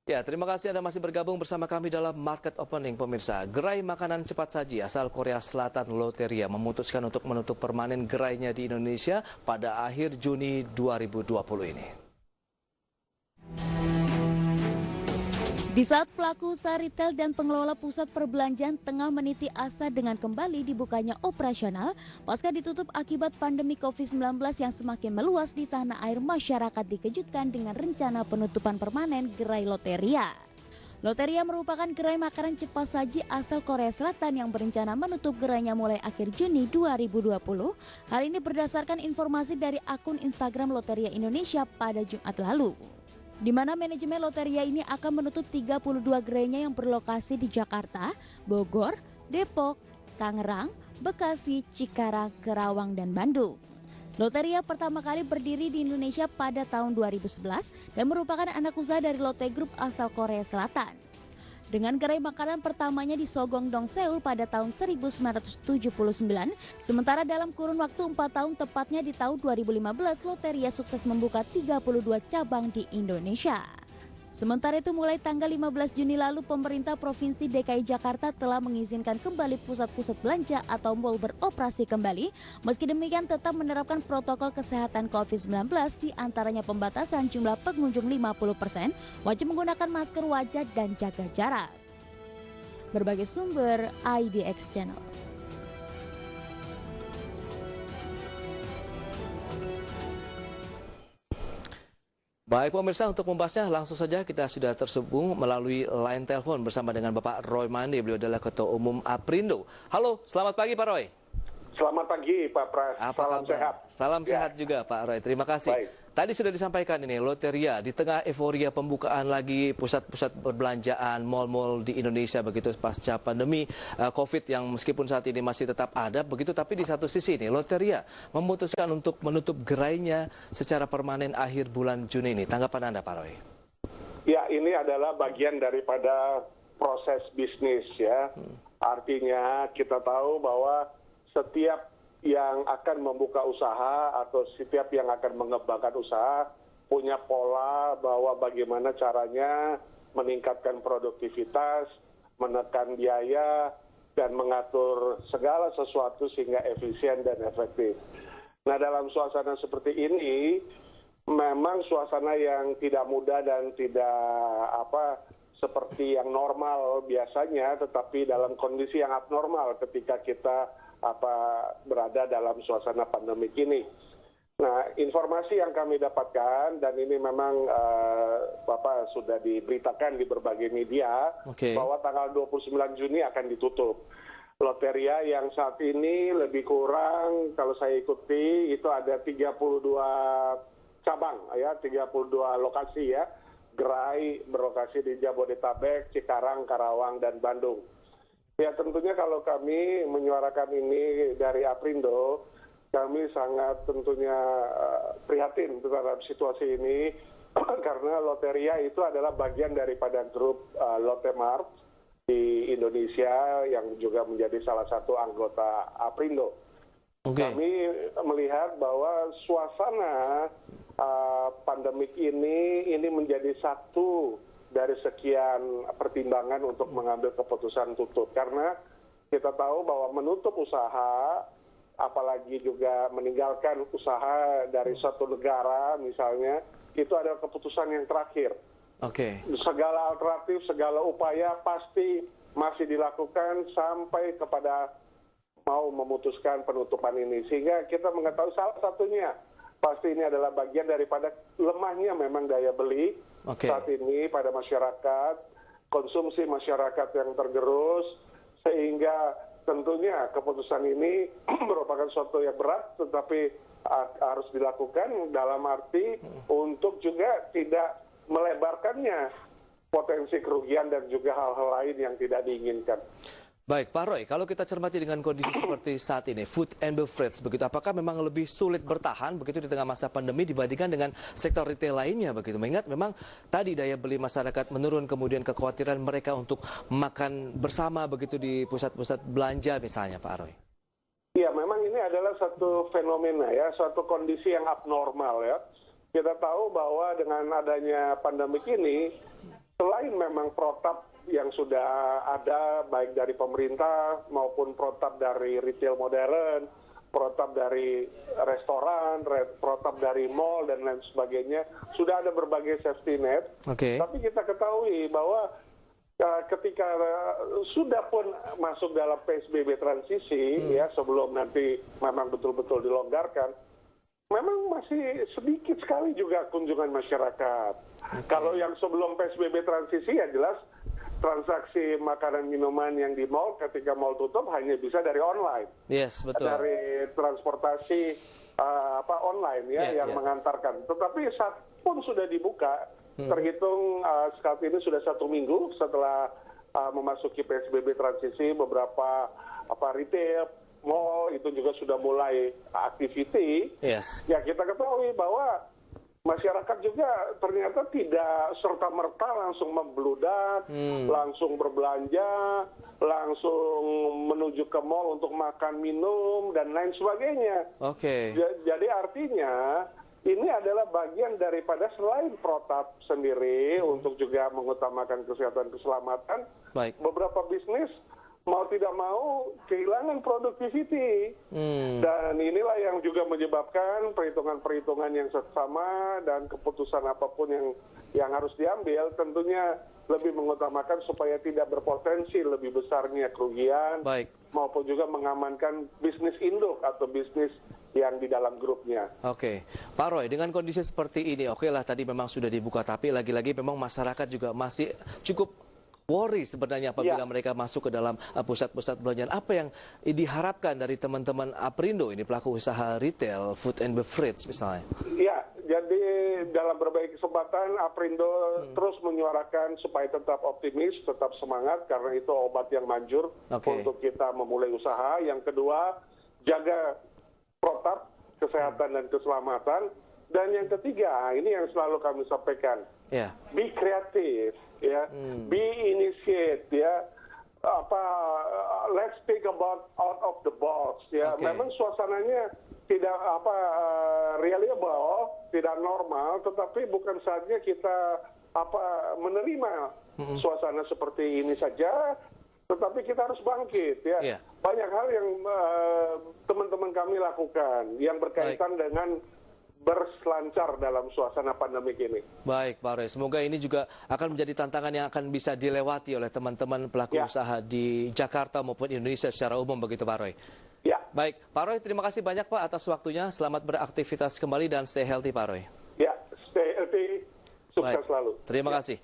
Ya, terima kasih Anda masih bergabung bersama kami dalam Market Opening, pemirsa. Gerai makanan cepat saji asal Korea Selatan Loteria memutuskan untuk menutup permanen gerainya di Indonesia pada akhir Juni 2020 ini. Di saat pelaku usaha retail dan pengelola pusat perbelanjaan tengah meniti asa dengan kembali dibukanya operasional, pasca ditutup akibat pandemi COVID-19 yang semakin meluas di tanah air, masyarakat dikejutkan dengan rencana penutupan permanen gerai Loteria. Loteria merupakan gerai makanan cepat saji asal Korea Selatan yang berencana menutup gerainya mulai akhir Juni 2020. Hal ini berdasarkan informasi dari akun Instagram Loteria Indonesia pada Jumat lalu, di mana manajemen Loteria ini akan menutup 32 gerainya yang berlokasi di Jakarta, Bogor, Depok, Tangerang, Bekasi, Cikarang, Kerawang, dan Bandung. Loteria pertama kali berdiri di Indonesia pada tahun 2011 dan merupakan anak usaha dari Lotte Group asal Korea Selatan. Dengan gerai makanan pertamanya di Sogong-dong, Seoul pada tahun 1979, sementara dalam kurun waktu 4 tahun tepatnya di tahun 2015, Loteria sukses membuka 32 cabang di Indonesia. Sementara itu mulai tanggal 15 Juni lalu, pemerintah Provinsi DKI Jakarta telah mengizinkan kembali pusat-pusat belanja atau mal beroperasi kembali. Meski demikian tetap menerapkan protokol kesehatan COVID-19, di antaranya pembatasan jumlah pengunjung 50%, wajib menggunakan masker wajah dan jaga jarak. Berbagai sumber IDX Channel. Baik pemirsa, untuk membahasnya langsung saja kita sudah tersambung melalui line telepon bersama dengan Bapak Roy Mande. Beliau adalah Ketua Umum Aprindo. Halo, selamat pagi Pak Roy. Selamat pagi Pak Pras, salam sehat. Salam sehat juga Pak Roy, terima kasih. Baik. Tadi sudah disampaikan ini, Loteria di tengah euforia pembukaan lagi pusat-pusat perbelanjaan, mal-mal di Indonesia begitu pasca pandemi COVID yang meskipun saat ini masih tetap ada begitu, tapi di satu sisi ini Loteria memutuskan untuk menutup gerainya secara permanen akhir bulan Juni ini. Tanggapan Anda Pak Roy? Ya, ini adalah bagian daripada proses bisnis ya. Artinya kita tahu bahwa setiap yang akan membuka usaha atau setiap yang akan mengembangkan usaha punya pola bahwa bagaimana caranya meningkatkan produktivitas, menekan biaya, dan mengatur segala sesuatu sehingga efisien dan efektif. Nah, dalam suasana seperti ini, memang suasana yang tidak mudah dan tidak seperti yang normal biasanya, tetapi dalam kondisi yang abnormal ketika kita berada dalam suasana pandemik ini. Nah, informasi yang kami dapatkan, dan ini memang Bapak sudah diberitakan di berbagai media, bahwa tanggal 29 Juni akan ditutup. Loteria yang saat ini lebih kurang, kalau saya ikuti, itu ada 32 cabang, ya, 32 lokasi ya, gerai berlokasi di Jabodetabek, Cikarang, Karawang, dan Bandung. Ya, tentunya kalau kami menyuarakan ini dari Aprindo, kami sangat tentunya prihatin terhadap situasi ini karena Loteria itu adalah bagian daripada grup Lotte Mart di Indonesia yang juga menjadi salah satu anggota Aprindo. Kami melihat bahwa suasana pandemik ini menjadi satu dari sekian pertimbangan untuk mengambil keputusan tutup. Karena kita tahu bahwa menutup usaha, apalagi juga meninggalkan usaha dari suatu negara misalnya, itu adalah keputusan yang terakhir. Segala alternatif, segala upaya pasti masih dilakukan sampai kepada mau memutuskan penutupan ini. Sehingga kita mengetahui salah satunya, pasti ini adalah bagian daripada lemahnya memang daya beli saat ini pada masyarakat, konsumsi masyarakat yang tergerus, sehingga tentunya keputusan ini merupakan suatu yang berat, tetapi harus dilakukan dalam arti untuk juga tidak melebarkannya potensi kerugian dan juga hal-hal lain yang tidak diinginkan. Baik, Pak Roy, kalau kita cermati dengan kondisi seperti saat ini, food and beverage, begitu, apakah memang lebih sulit bertahan begitu di tengah masa pandemi dibandingkan dengan sektor retail lainnya begitu? Mengingat memang tadi daya beli masyarakat menurun, kemudian kekhawatiran mereka untuk makan bersama begitu di pusat-pusat belanja misalnya, Pak Roy. Iya, memang ini adalah satu fenomena ya, suatu kondisi yang abnormal ya. Kita tahu bahwa dengan adanya pandemik ini, selain memang protap yang sudah ada baik dari pemerintah maupun protap dari retail modern, protap dari restoran, protap dari mall dan lain sebagainya, sudah ada berbagai safety net. Tapi kita ketahui bahwa ketika sudah pun masuk dalam PSBB transisi, ya sebelum nanti memang betul-betul dilonggarkan, memang masih sedikit sekali juga kunjungan masyarakat. Kalau yang sebelum PSBB transisi ya jelas transaksi makanan minuman yang di mall ketika mall tutup hanya bisa dari online. Yes, betul. Dari transportasi online ya yang mengantarkan. Tetapi saat pun sudah dibuka, terhitung saat ini sudah 1 minggu setelah memasuki PSBB transisi, beberapa retail, mall itu juga sudah mulai activity. Yes. Ya kita ketahui bahwa masyarakat juga ternyata tidak serta-merta langsung membludak, langsung berbelanja, langsung menuju ke mall untuk makan, minum, dan lain sebagainya. Jadi artinya ini adalah bagian daripada selain protap sendiri untuk juga mengutamakan kesehatan keselamatan, beberapa bisnis mau tidak mau kehilangan productivity. Dan inilah yang juga menyebabkan perhitungan-perhitungan yang seksama dan keputusan apapun yang harus diambil tentunya lebih mengutamakan supaya tidak berpotensi lebih besarnya kerugian maupun juga mengamankan bisnis induk atau bisnis yang di dalam grupnya. Pak Roy, dengan kondisi seperti ini, lah tadi memang sudah dibuka, tapi lagi-lagi memang masyarakat juga masih cukup worry sebenarnya apabila mereka masuk ke dalam pusat-pusat perbelanjaan. Apa yang diharapkan dari teman-teman Aprindo ini, pelaku usaha retail, food and beverage misalnya? Ya, jadi dalam berbagai kesempatan Aprindo terus menyuarakan supaya tetap optimis, tetap semangat, karena itu obat yang manjur untuk kita memulai usaha. Yang kedua, jaga protap kesehatan dan keselamatan. Dan yang ketiga, ini yang selalu kami sampaikan, be kreatif, be initiate, let's think about out of the box, Memang suasananya tidak reliable, tidak normal, tetapi bukan saatnya kita menerima suasana seperti ini saja, tetapi kita harus bangkit, Banyak hal yang teman-teman kami lakukan yang berkaitan dengan berselancar dalam suasana pandemik ini. Baik, Pak Roy. Semoga ini juga akan menjadi tantangan yang akan bisa dilewati oleh teman-teman pelaku usaha di Jakarta maupun Indonesia secara umum, begitu Pak Roy? Baik, Pak Roy, terima kasih banyak Pak atas waktunya. Selamat beraktivitas kembali dan stay healthy, Pak Roy. Stay healthy. Sukses selalu. Terima kasih.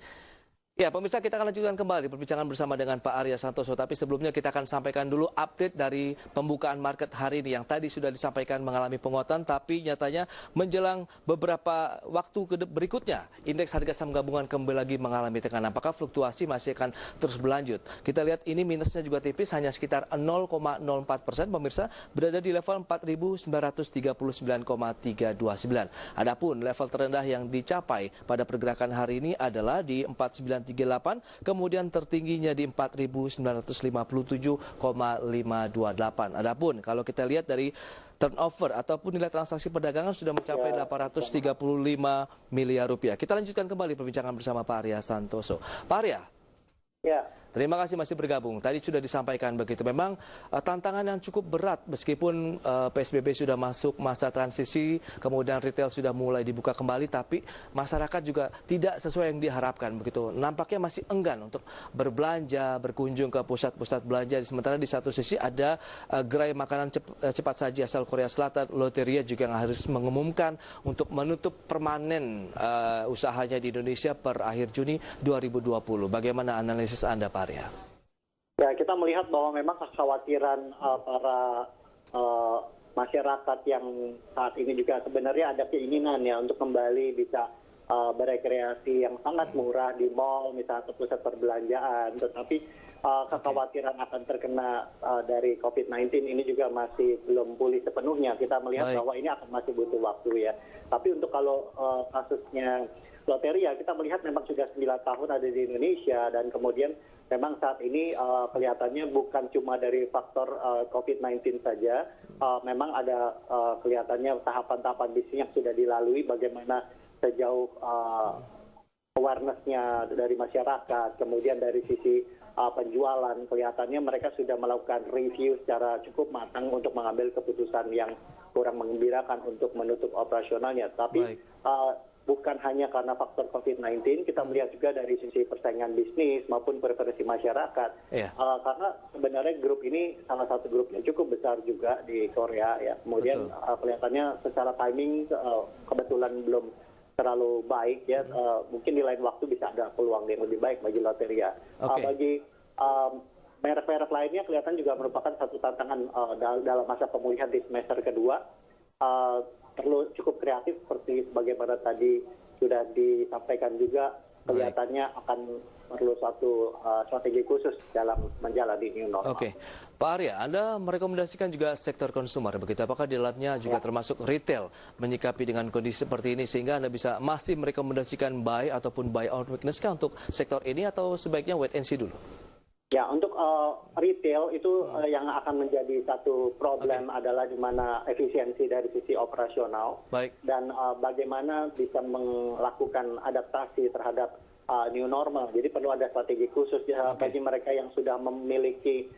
Ya, pemirsa, kita akan lanjutkan kembali perbincangan bersama dengan Pak Arya Santoso. Tapi sebelumnya kita akan sampaikan dulu update dari pembukaan market hari ini yang tadi sudah disampaikan mengalami penguatan, tapi nyatanya menjelang beberapa waktu berikutnya, indeks harga saham gabungan kembali lagi mengalami tekanan. Apakah fluktuasi masih akan terus berlanjut? Kita lihat ini minusnya juga tipis, hanya sekitar 0,04%, pemirsa, berada di level 4.939,329. Adapun level terendah yang dicapai pada pergerakan hari ini adalah di 4938, kemudian tertingginya di 4.957,528. Adapun kalau kita lihat dari turnover ataupun nilai transaksi perdagangan sudah mencapai 835 miliar rupiah. Kita lanjutkan kembali perbincangan bersama Pak Arya Santoso. Pak Arya. Terima kasih masih bergabung. Tadi sudah disampaikan begitu. Memang tantangan yang cukup berat meskipun PSBB sudah masuk masa transisi, kemudian retail sudah mulai dibuka kembali, tapi masyarakat juga tidak sesuai yang diharapkan begitu. Nampaknya masih enggan untuk berbelanja, berkunjung ke pusat-pusat belanja. Sementara di satu sisi ada gerai makanan cepat saji asal Korea Selatan, Loteria juga yang harus mengumumkan untuk menutup permanen usahanya di Indonesia per akhir Juni 2020. Bagaimana analisis Anda, Pak Arya? Ya, kita melihat bahwa memang kekhawatiran para masyarakat yang saat ini juga sebenarnya ada keinginan ya untuk kembali bisa berekreasi yang sangat murah di mall misalnya atau pusat perbelanjaan, tetapi kekhawatiran akan terkena dari COVID-19 ini juga masih belum pulih sepenuhnya. Kita melihat bahwa ini akan masih butuh waktu ya. Tapi untuk kalau kasusnya Loteria, kita melihat memang sudah 9 tahun ada di Indonesia dan kemudian memang saat ini kelihatannya bukan cuma dari faktor COVID-19 saja, memang ada kelihatannya tahapan-tahapan bisnis yang sudah dilalui, bagaimana sejauh awareness-nya dari masyarakat, kemudian dari sisi penjualan, kelihatannya mereka sudah melakukan review secara cukup matang untuk mengambil keputusan yang kurang menggembirakan untuk menutup operasionalnya. Tapi bukan hanya karena faktor COVID-19, kita melihat juga dari sisi persaingan bisnis maupun preferensi masyarakat. Karena sebenarnya grup ini salah satu grup yang cukup besar juga di Korea ya. Kemudian kelihatannya secara timing kebetulan belum terlalu baik ya. Mungkin di lain waktu bisa ada peluang yang lebih baik bagi Loteria. Bagi merek-merek lainnya kelihatan juga merupakan satu tantangan dalam masa pemulihan di semester kedua. Perlu cukup kreatif seperti bagaimana tadi sudah disampaikan juga, kelihatannya akan perlu satu strategi khusus dalam menjalani new normal. Oke, Pak Arya, Anda merekomendasikan juga sektor konsumer, begitu? Apakah di dalamnya juga termasuk retail menyikapi dengan kondisi seperti ini sehingga Anda bisa masih merekomendasikan buy ataupun buy on weakness kah untuk sektor ini atau sebaiknya wait and see dulu? Ya, untuk retail itu yang akan menjadi satu problem adalah di mana efisiensi dari sisi operasional dan bagaimana bisa melakukan adaptasi terhadap new normal. Jadi perlu ada strategi khusus bagi mereka yang sudah memiliki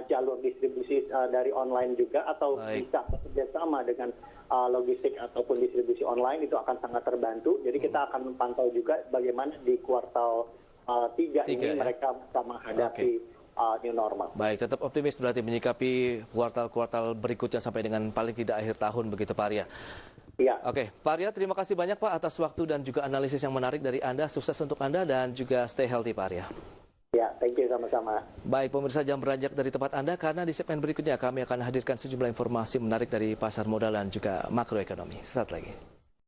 jalur distribusi dari online juga atau bisa bekerjasama dengan logistik ataupun distribusi online, itu akan sangat terbantu. Jadi kita akan pantau juga bagaimana di kuartal 3 ini mereka bisa menghadapi new normal. Baik, tetap optimis berarti menyikapi kuartal-kuartal berikutnya sampai dengan paling tidak akhir tahun, begitu Pak Arya? Iya. Oke, Pak Arya, terima kasih banyak Pak atas waktu dan juga analisis yang menarik dari Anda. Sukses untuk Anda dan juga stay healthy Pak Arya. Ya, thank you sama-sama. Baik, pemirsa, jangan beranjak dari tempat Anda karena di segmen berikutnya kami akan hadirkan sejumlah informasi menarik dari pasar modal dan juga makroekonomi. Sesaat lagi.